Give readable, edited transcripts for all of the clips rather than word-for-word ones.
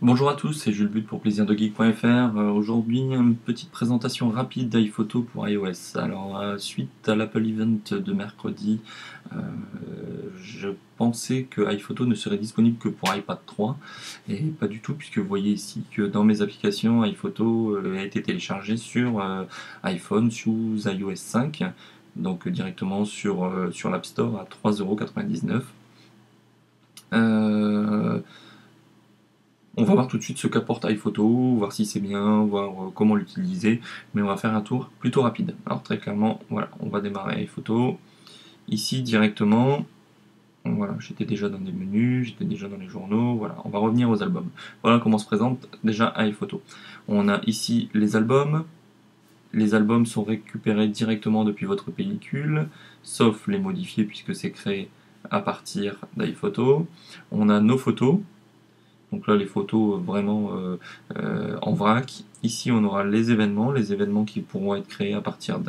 Bonjour à tous, c'est Jules But pour plaisirdegeek.fr. Aujourd'hui, une petite présentation rapide d'iPhoto pour iOS. Alors, suite à l'Apple Event de mercredi, je pensais que iPhoto ne serait disponible que pour iPad 3, et pas du tout, puisque vous voyez ici que dans mes applications, iPhoto a été téléchargé sur iPhone sous iOS 5, donc directement sur l'App Store à 3,99 €. On va voir tout de suite ce qu'apporte iPhoto, voir si c'est bien, voir comment l'utiliser, mais on va faire un tour plutôt rapide. Alors très clairement, voilà, on va démarrer iPhoto. Ici directement, voilà, j'étais déjà dans des menus, j'étais déjà dans les journaux, voilà, on va revenir aux albums. Voilà comment se présente déjà iPhoto. On a ici les albums sont récupérés directement depuis votre pellicule, sauf les modifier puisque c'est créé à partir d'iPhoto. On a nos photos. Donc là, les photos vraiment en vrac. Ici, on aura les événements qui pourront être créés à partir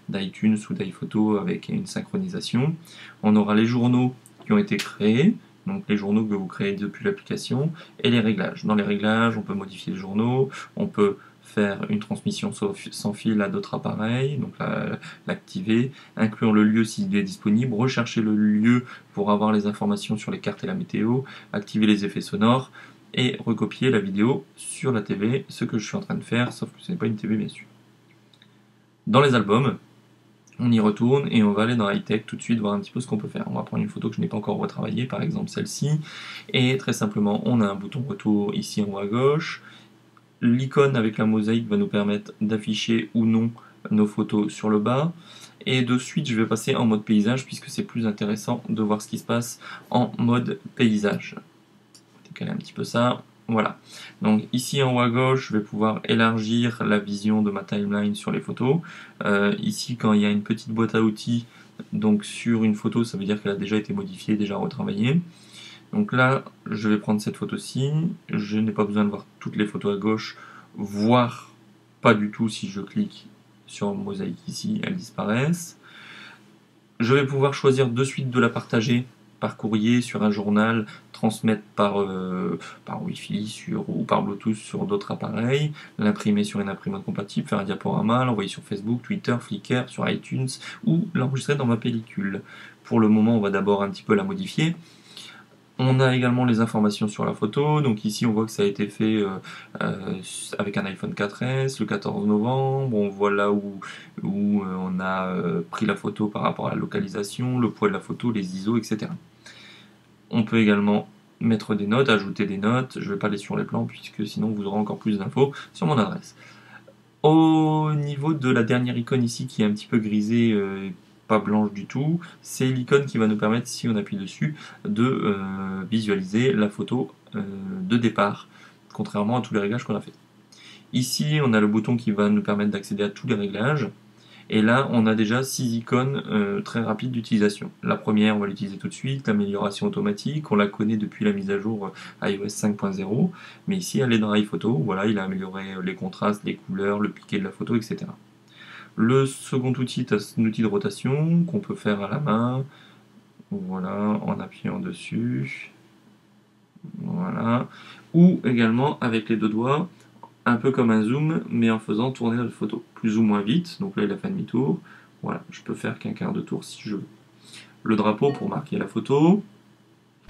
d'iTunes ou d'iPhoto avec une synchronisation. On aura les journaux qui ont été créés, donc les journaux que vous créez depuis l'application, et les réglages. Dans les réglages, on peut modifier les journaux, on peut faire une transmission sans fil à d'autres appareils, donc l'activer, inclure le lieu s'il est disponible, rechercher le lieu pour avoir les informations sur les cartes et la météo, activer les effets sonores et recopier la vidéo sur la TV, ce que je suis en train de faire, sauf que ce n'est pas une TV bien sûr. Dans les albums, on y retourne et on va aller dans High Tech tout de suite voir un petit peu ce qu'on peut faire. On va prendre une photo que je n'ai pas encore retravaillée, par exemple celle-ci, et très simplement on a un bouton retour ici en haut à gauche. L'icône avec la mosaïque va nous permettre d'afficher ou non nos photos sur le bas. Et de suite, je vais passer en mode paysage puisque c'est plus intéressant de voir ce qui se passe en mode paysage. Décaler un petit peu ça. Voilà. Donc ici en haut à gauche, je vais pouvoir élargir la vision de ma timeline sur les photos. Ici, quand il y a une petite boîte à outils, donc sur une photo, ça veut dire qu'elle a déjà été modifiée, déjà retravaillée. Donc là, je vais prendre cette photo-ci. Je n'ai pas besoin de voir toutes les photos à gauche, voire pas du tout si je clique sur mosaïque ici, elles disparaissent. Je vais pouvoir choisir de suite de la partager par courrier, sur un journal, transmettre par Wi-Fi ou par Bluetooth sur d'autres appareils, l'imprimer sur une imprimante compatible, faire un diaporama, l'envoyer sur Facebook, Twitter, Flickr, sur iTunes ou l'enregistrer dans ma pellicule. Pour le moment, on va d'abord un petit peu la modifier. On a également les informations sur la photo, donc ici on voit que ça a été fait avec un iPhone 4S le 14 novembre, on voit là où on a pris la photo par rapport à la localisation, le poids de la photo, les ISO, etc. On peut également mettre des notes, ajouter des notes, je ne vais pas aller sur les plans puisque sinon vous aurez encore plus d'infos sur mon adresse. Au niveau de la dernière icône ici qui est un petit peu grisée, pas blanche du tout, c'est l'icône qui va nous permettre, si on appuie dessus, de visualiser la photo de départ, contrairement à tous les réglages qu'on a fait. Ici, on a le bouton qui va nous permettre d'accéder à tous les réglages, et là, on a déjà 6 icônes très rapides d'utilisation. La première, on va l'utiliser tout de suite, l'amélioration automatique, on la connaît depuis la mise à jour iOS 5.0, mais ici, elle est dans iPhoto, voilà, il a amélioré les contrastes, les couleurs, le piqué de la photo, etc. Le second outil est un outil de rotation qu'on peut faire à la main, voilà, en appuyant dessus, voilà, ou également avec les deux doigts, un peu comme un zoom, mais en faisant tourner la photo, plus ou moins vite, donc là il a fait demi-tour, voilà, je peux faire qu'un quart de tour si je veux. Le drapeau pour marquer la photo,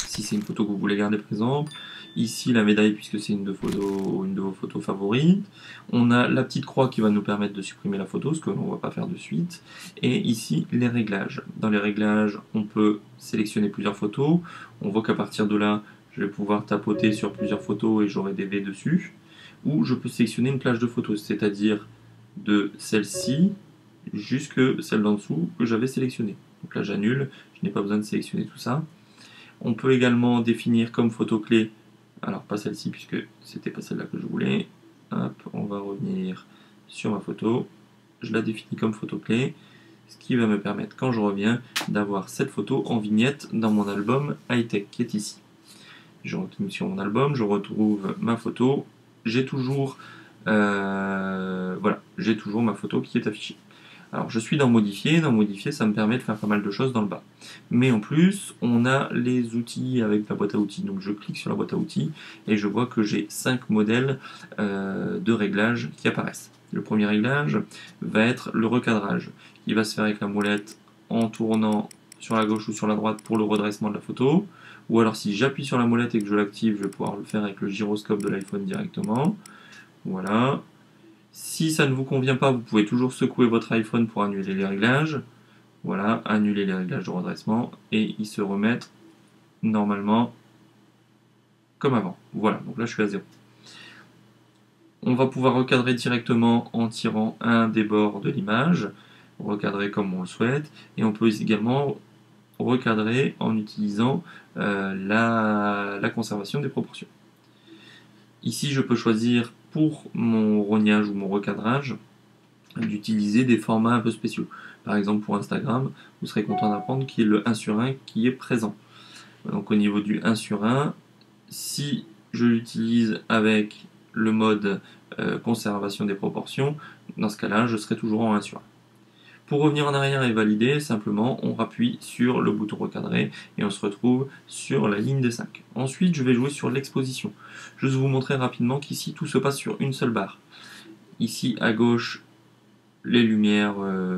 si c'est une photo que vous voulez garder par exemple. Ici la médaille puisque c'est une de vos photos favorites. On a la petite croix qui va nous permettre de supprimer la photo, ce que l'on ne va pas faire de suite. Et ici les réglages. Dans les réglages, on peut sélectionner plusieurs photos. On voit qu'à partir de là, je vais pouvoir tapoter sur plusieurs photos et j'aurai des V dessus. Ou je peux sélectionner une plage de photos, c'est-à-dire de celle-ci jusque celle d'en dessous que j'avais sélectionnée. Donc là j'annule, je n'ai pas besoin de sélectionner tout ça. On peut également définir comme photo clé, alors pas celle-ci puisque c'était pas celle-là que je voulais. Hop, on va revenir sur ma photo, je la définis comme photo clé, ce qui va me permettre quand je reviens d'avoir cette photo en vignette dans mon album High Tech qui est ici. Je retourne sur mon album, je retrouve ma photo, j'ai toujours Voilà, j'ai toujours ma photo qui est affichée. Alors je suis dans modifier, ça me permet de faire pas mal de choses dans le bas. Mais en plus, on a les outils avec la boîte à outils. Donc je clique sur la boîte à outils et je vois que j'ai 5 modèles de réglages qui apparaissent. Le premier réglage va être le recadrage, qui va se faire avec la molette en tournant sur la gauche ou sur la droite pour le redressement de la photo. Ou alors si j'appuie sur la molette et que je l'active, je vais pouvoir le faire avec le gyroscope de l'iPhone directement. Voilà. Si ça ne vous convient pas, vous pouvez toujours secouer votre iPhone pour annuler les réglages. Voilà, annuler les réglages de redressement et ils se remettent normalement comme avant. Voilà, donc là je suis à 0. On va pouvoir recadrer directement en tirant un des bords de l'image, recadrer comme on le souhaite, et on peut également recadrer en utilisant la conservation des proportions. Ici, je peux choisir pour mon rognage ou mon recadrage d'utiliser des formats un peu spéciaux. Par exemple, pour Instagram, vous serez content d'apprendre qu'il y a le 1 sur 1 qui est présent. Donc au niveau du 1 sur 1, si je l'utilise avec le mode conservation des proportions, dans ce cas-là, je serai toujours en 1 sur 1. Pour revenir en arrière et valider, simplement on appuie sur le bouton recadrer et on se retrouve sur la ligne des 5. Ensuite, je vais jouer sur l'exposition. Je vais vous montrer rapidement qu'ici tout se passe sur une seule barre. Ici à gauche, les lumières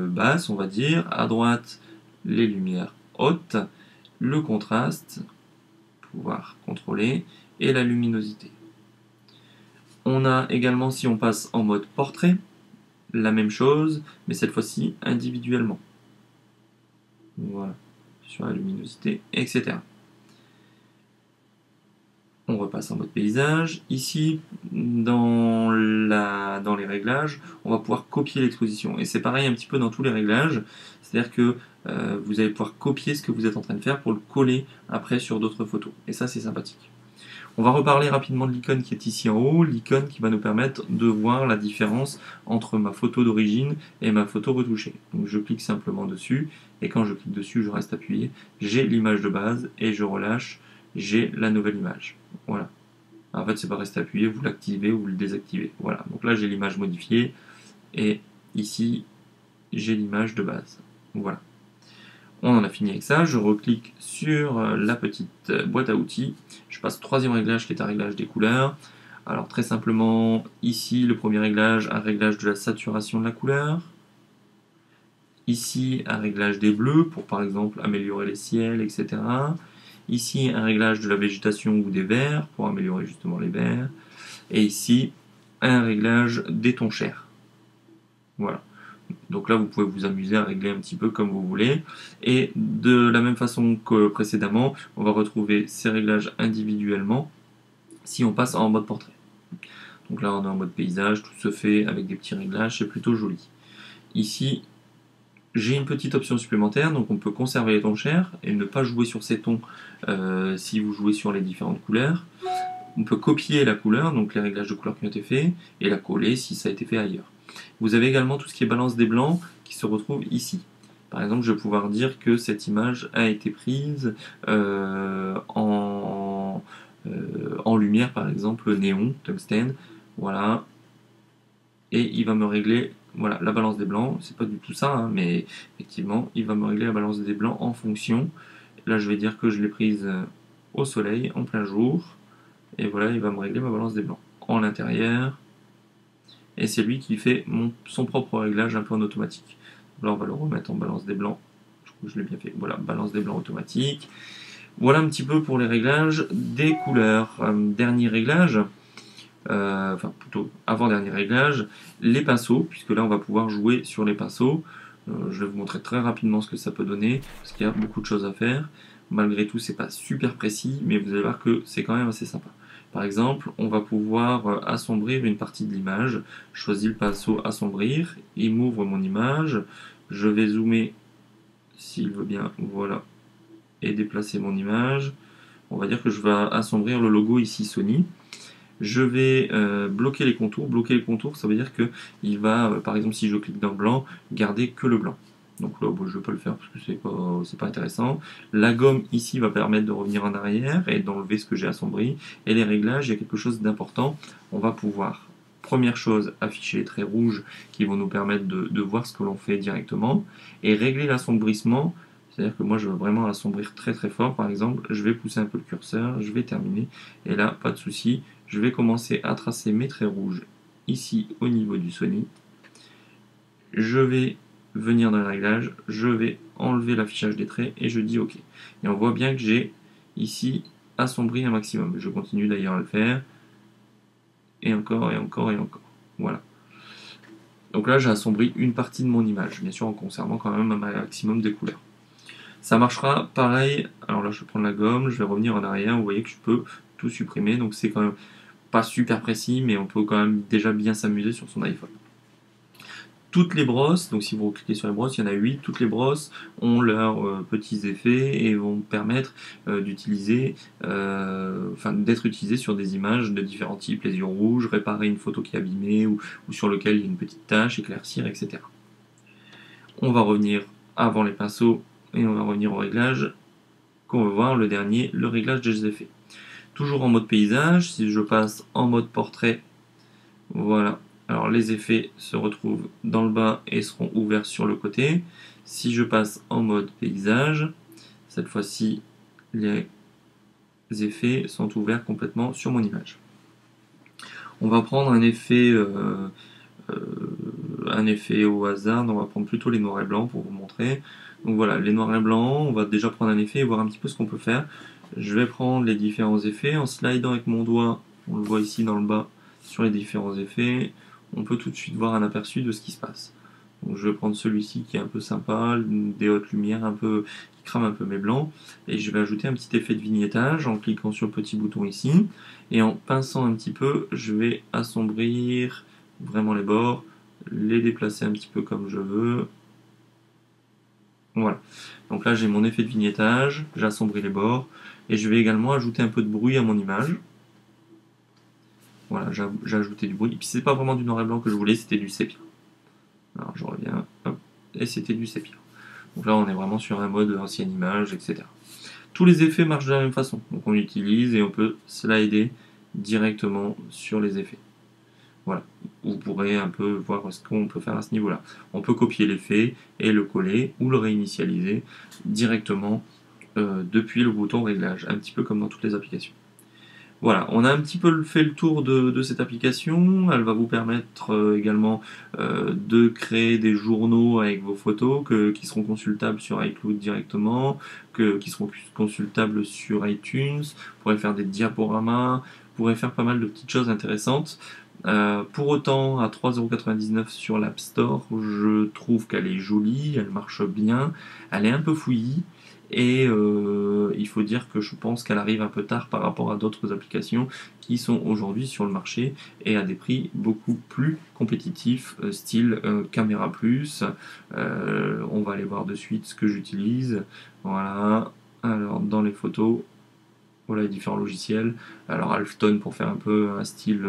basses, on va dire, à droite, les lumières hautes, le contraste, pouvoir contrôler, et la luminosité. On a également, si on passe en mode portrait, la même chose, mais cette fois-ci individuellement. Voilà, sur la luminosité, etc. On repasse en mode paysage. Ici, dans les réglages, on va pouvoir copier l'exposition. Et c'est pareil un petit peu dans tous les réglages. C'est-à-dire que vous allez pouvoir copier ce que vous êtes en train de faire pour le coller après sur d'autres photos. Et ça, c'est sympathique. On va reparler rapidement de l'icône qui est ici en haut, l'icône qui va nous permettre de voir la différence entre ma photo d'origine et ma photo retouchée. Donc je clique simplement dessus, et quand je clique dessus, je reste appuyé, j'ai l'image de base, et je relâche, j'ai la nouvelle image. Voilà. En fait, c'est pas rester appuyé, vous l'activez ou vous le désactivez. Voilà. Donc là, j'ai l'image modifiée, et ici, j'ai l'image de base. Voilà. On en a fini avec ça, je reclique sur la petite boîte à outils, je passe au troisième réglage qui est un réglage des couleurs. Alors très simplement, ici le premier réglage, un réglage de la saturation de la couleur. Ici un réglage des bleus pour par exemple améliorer les ciels, etc. Ici un réglage de la végétation ou des verts pour améliorer justement les verts. Et ici un réglage des tons chers. Voilà. Donc là, vous pouvez vous amuser à régler un petit peu comme vous voulez. Et de la même façon que précédemment, on va retrouver ces réglages individuellement si on passe en mode portrait. Donc là, on est en mode paysage, tout se fait avec des petits réglages, c'est plutôt joli. Ici, j'ai une petite option supplémentaire, donc on peut conserver les tons chers et ne pas jouer sur ces tons si vous jouez sur les différentes couleurs. On peut copier la couleur, donc les réglages de couleur qui ont été faits, et la coller si ça a été fait ailleurs. Vous avez également tout ce qui est balance des blancs qui se retrouve ici. Par exemple, je vais pouvoir dire que cette image a été prise en lumière, par exemple néon, tungstène. Voilà. Et il va me régler voilà, la balance des blancs. C'est pas du tout ça, hein, mais effectivement, il va me régler la balance des blancs en fonction. Là, je vais dire que je l'ai prise au soleil, en plein jour. Et voilà, il va me régler ma balance des blancs en l'intérieur. Et c'est lui qui fait son propre réglage un peu en automatique. Là, on va le remettre en balance des blancs. Je trouve que je l'ai bien fait. Voilà, balance des blancs automatique. Voilà un petit peu pour les réglages des couleurs. Dernier réglage, enfin plutôt avant-dernier réglage, les pinceaux, puisque là, on va pouvoir jouer sur les pinceaux. Je vais vous montrer très rapidement ce que ça peut donner, parce qu'il y a beaucoup de choses à faire. Malgré tout, c'est pas super précis, mais vous allez voir que c'est quand même assez sympa. Par exemple, on va pouvoir assombrir une partie de l'image. Je choisis le pinceau assombrir, il m'ouvre mon image. Je vais zoomer, s'il veut bien, voilà, et déplacer mon image. On va dire que je vais assombrir le logo ici Sony. Je vais bloquer les contours. Bloquer les contours, ça veut dire que il va, par exemple, si je clique dans le blanc, garder que le blanc. Donc là, bon, je ne vais pas le faire parce que c'est pas intéressant. La gomme ici va permettre de revenir en arrière et d'enlever ce que j'ai assombri. Et les réglages, il y a quelque chose d'important. On va pouvoir première chose, afficher les traits rouges qui vont nous permettre de voir ce que l'on fait directement, et régler l'assombrissement, c'est-à-dire que moi je veux vraiment assombrir très très fort, par exemple, je vais pousser un peu le curseur, je vais terminer, et là, pas de souci, je vais commencer à tracer mes traits rouges ici au niveau du Sony, je vais venir dans les réglages, je vais enlever l'affichage des traits, et je dis OK. Et on voit bien que j'ai ici assombri un maximum, je continue d'ailleurs à le faire, et encore, et encore, et encore. Voilà. Donc là, j'ai assombri une partie de mon image, bien sûr en conservant quand même un maximum de couleurs. Ça marchera pareil, alors là je vais prendre la gomme, je vais revenir en arrière, vous voyez que je peux tout supprimer, donc c'est quand même pas super précis, mais on peut quand même déjà bien s'amuser sur son iPhone. Toutes les brosses, donc si vous cliquez sur les brosses, il y en a 8, toutes les brosses ont leurs petits effets et vont permettre d'utiliser, d'être utilisées sur des images de différents types, les yeux rouges, réparer une photo qui est abîmée ou sur lequel il y a une petite tache, éclaircir, etc. On va revenir avant les pinceaux et on va revenir au réglage qu'on veut voir, le dernier, le réglage des effets. Toujours en mode paysage, si je passe en mode portrait, voilà. Alors les effets se retrouvent dans le bas et seront ouverts sur le côté. Si je passe en mode paysage, cette fois-ci les effets sont ouverts complètement sur mon image. On va prendre un effet au hasard, on va prendre plutôt les noirs et blancs pour vous montrer. Donc voilà, les noirs et blancs, on va déjà prendre un effet et voir un petit peu ce qu'on peut faire. Je vais prendre les différents effets en slidant avec mon doigt, on le voit ici dans le bas, sur les différents effets. On peut tout de suite voir un aperçu de ce qui se passe. Donc je vais prendre celui-ci qui est un peu sympa, des hautes lumières un peu qui crament un peu mes blancs, et je vais ajouter un petit effet de vignettage en cliquant sur le petit bouton ici, et en pinçant un petit peu, je vais assombrir vraiment les bords, les déplacer un petit peu comme je veux. Voilà. Donc là j'ai mon effet de vignettage, j'assombris les bords, et je vais également ajouter un peu de bruit à mon image. Voilà, j'ai ajouté du bruit. Et puis c'est pas vraiment du noir et blanc que je voulais, c'était du sépia. Alors je reviens, hop, et c'était du sépia. Donc là on est vraiment sur un mode ancienne image, etc. Tous les effets marchent de la même façon. Donc on utilise et on peut slider directement sur les effets. Voilà, vous pourrez un peu voir ce qu'on peut faire à ce niveau-là. On peut copier l'effet et le coller ou le réinitialiser directement depuis le bouton réglage, un petit peu comme dans toutes les applications. Voilà, on a un petit peu fait le tour de cette application. Elle va vous permettre également de créer des journaux avec vos photos qui seront consultables sur iCloud directement, qui seront consultables sur iTunes. Vous pourrez faire des diaporamas, vous pourrez faire pas mal de petites choses intéressantes. Pour autant, à 3,99€ sur l'App Store, je trouve qu'elle est jolie, elle marche bien, elle est un peu fouillie. Et il faut dire que je pense qu'elle arrive un peu tard par rapport à d'autres applications qui sont aujourd'hui sur le marché et à des prix beaucoup plus compétitifs, style Caméra Plus. On va aller voir de suite ce que j'utilise. Voilà, alors dans les photos, voilà les différents logiciels. Alors Halfton pour faire un peu un style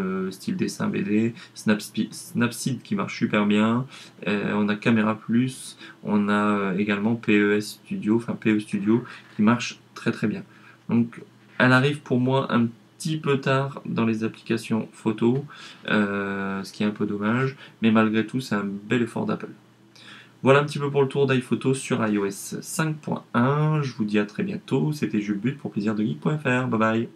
dessin BD, Snapseed qui marche super bien, on a Camera Plus, on a également PE Studio qui marche très très bien. Donc elle arrive pour moi un petit peu tard dans les applications photo, ce qui est un peu dommage, mais malgré tout c'est un bel effort d'Apple. Voilà un petit peu pour le tour d'iPhoto sur iOS 5.1. Je vous dis à très bientôt. C'était Jules But pour plaisirdegeek.fr. Bye bye.